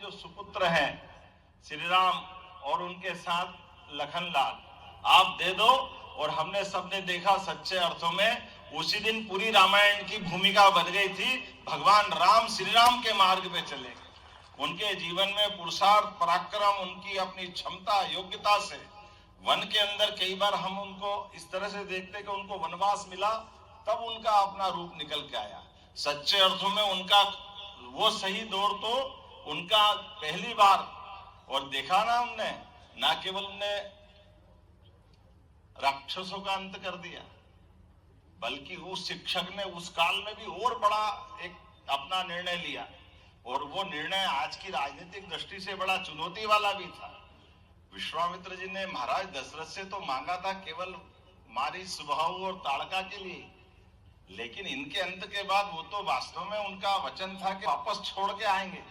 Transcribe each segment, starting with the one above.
जो सुपुत्र हैं श्री राम और उनके साथ लखनलाल, आप दे दो। और हमने सबने देखा सच्चे अर्थों में उसी दिन पूरी रामायण की भूमिका बन गई थी। भगवान राम श्री राम के मार्ग पे चले गए। उनके जीवन में पुरुषार्थ, पराक्रम, उनकी अपनी क्षमता, योग्यता से वन के अंदर कई बार हम उनको इस तरह से देखते कि उनको वनवास मिला, तब उनका अपना रूप निकल के आया। सच्चे अर्थों में उनका वो सही दौर तो उनका पहली बार, और देखा ना हमने, ना केवल उनने राक्षसों का अंत कर दिया, बल्कि उस शिक्षक ने उस काल में भी और बड़ा एक अपना निर्णय लिया। और वो निर्णय आज की राजनीतिक दृष्टि से बड़ा चुनौती वाला भी था। विश्वामित्र जी ने महाराज दशरथ से तो मांगा था केवल मारी सुबाहु और ताड़का के लिए, लेकिन इनके अंत के बाद वो तो वास्तव में उनका वचन था कि वापस छोड़ के आएंगे।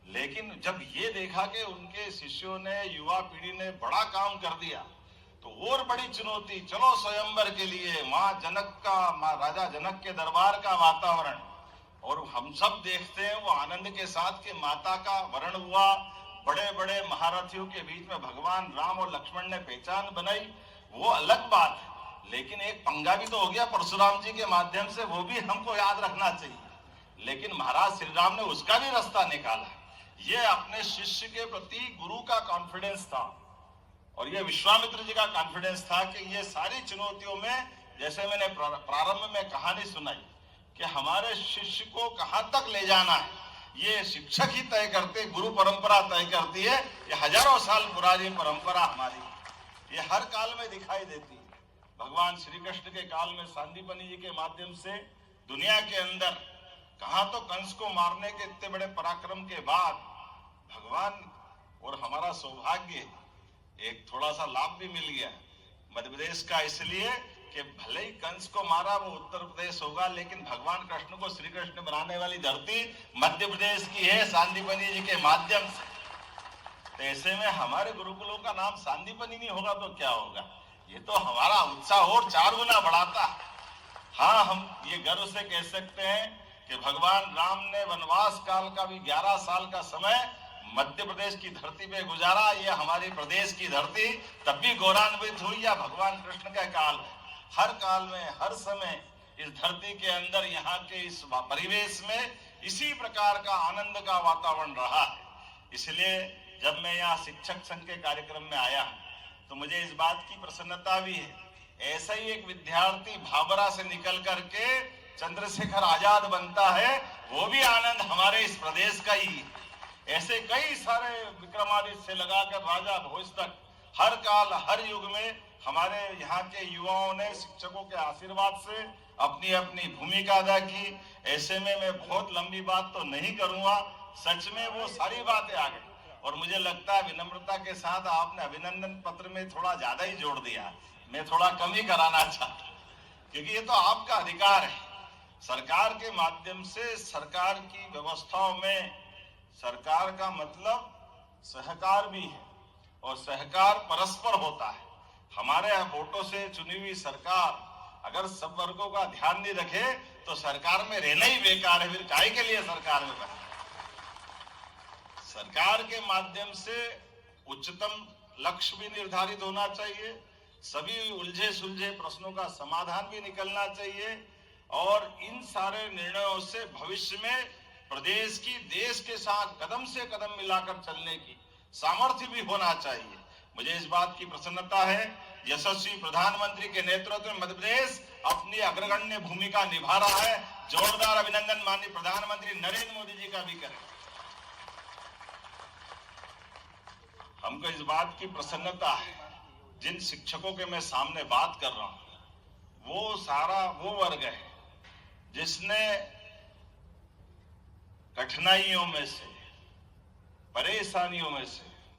लेकिन जब ये देखा कि उनके शिष्यों ने, युवा पीढ़ी ने बड़ा काम कर दिया, तो और बड़ी चुनौती, चलो स्वयंवर के लिए, माँ राजा जनक के दरबार का वातावरण। और हम सब देखते हैं वो आनंद के साथ कि माता का वरण हुआ, बड़े बड़े महारथियों के बीच में भगवान राम और लक्ष्मण ने पहचान बनाई, वो अलग बात है। लेकिन एक पंगा भी तो हो गया परशुराम जी के माध्यम से, वो भी हमको याद रखना चाहिए। लेकिन महाराज श्री राम ने उसका भी रास्ता निकाला। ये अपने शिष्य के प्रति गुरु का कॉन्फिडेंस था, और ये विश्वामित्र जी का कॉन्फिडेंस था कि ये सारी चुनौतियों में, जैसे मैंने प्रारंभ में कहानी सुनाई कि हमारे शिष्य को कहां तक ले जाना है, ये शिक्षक ही तय करते, गुरु परंपरा तय करती है। ये हजारों साल पुरानी परंपरा हमारी, ये हर काल में दिखाई देती है। भगवान श्री कृष्ण के काल में सांदीपनि जी के माध्यम से दुनिया के अंदर कहां तो कंस को मारने के इतने बड़े पराक्रम के बाद भगवान, और हमारा सौभाग्य एक थोड़ा सा लाभ भी मिल गया मध्य प्रदेश का, इसलिए कि भले ही कंस को मारा वो उत्तर प्रदेश होगा, लेकिन भगवान कृष्ण को श्री कृष्ण बनाने वाली धरती मध्य प्रदेश की है सांदीपनि जी के माध्यम से। तो ऐसे में हमारे गुरुकुलों का नाम सांदीपनि नहीं होगा तो क्या होगा? ये तो हमारा उत्साह और 4 गुना बढ़ाता है। हाँ, हम ये गर्व से कह सकते हैं कि भगवान राम ने वनवास काल का भी 11 साल का समय मध्य प्रदेश की धरती पे गुजारा। ये हमारी प्रदेश की धरती तब भी गौरवान्वित हुई, या भगवान कृष्ण का काल, हर काल में, हर समय इस धरती के अंदर, यहाँ के इस परिवेश में इसी प्रकार का आनंद का वातावरण रहा है। इसलिए जब मैं यहाँ शिक्षक संघ के कार्यक्रम में आया तो मुझे इस बात की प्रसन्नता भी है। ऐसा ही एक विद्यार्थी भाबरा से निकल करके चंद्रशेखर आजाद बनता है, वो भी आनंद हमारे इस प्रदेश का ही। ऐसे कई सारे विक्रमादित्य से लगाकर राजा भोज तक हर काल, हर युग में हमारे यहाँ के युवाओं ने शिक्षकों के आशीर्वाद से अपनी अपनी भूमिका अदा की। ऐसे में मैं बहुत लंबी बात तो नहीं करूंगा, सच में वो सारी बातें आ गई। और मुझे लगता है विनम्रता के साथ आपने अभिनंदन पत्र में थोड़ा ज्यादा ही जोड़ दिया, मैं थोड़ा कम ही कराना चाहता, क्योंकि ये तो आपका अधिकार है। सरकार के माध्यम से, सरकार की व्यवस्थाओं में, सरकार का मतलब सहकार भी है, और सहकार परस्पर होता है। हमारे वोटों से चुनी हुई सरकार अगर सब वर्गों का ध्यान नहीं रखे तो सरकार में रहना ही बेकार है, फिर काहे के लिए सरकार में बने। सरकार के माध्यम से उच्चतम लक्ष्य भी निर्धारित होना चाहिए, सभी उलझे सुलझे प्रश्नों का समाधान भी निकलना चाहिए, और इन सारे निर्णयों से भविष्य में प्रदेश की देश के साथ कदम से कदम मिलाकर चलने की सामर्थ्य भी होना चाहिए। मुझे इस बात की प्रसन्नता है, यशस्वी प्रधानमंत्री के नेतृत्व में मध्य प्रदेश अपनी अग्रगण्य भूमिका निभा रहा है। जोरदार अभिनंदन माननीय प्रधानमंत्री नरेंद्र मोदी जी का भी करें। हमको इस बात की प्रसन्नता है, जिन शिक्षकों के मैं सामने बात कर रहा हूं, वो सारा वो वर्ग है जिसने कठिनाइयों में से, परेशानियों में से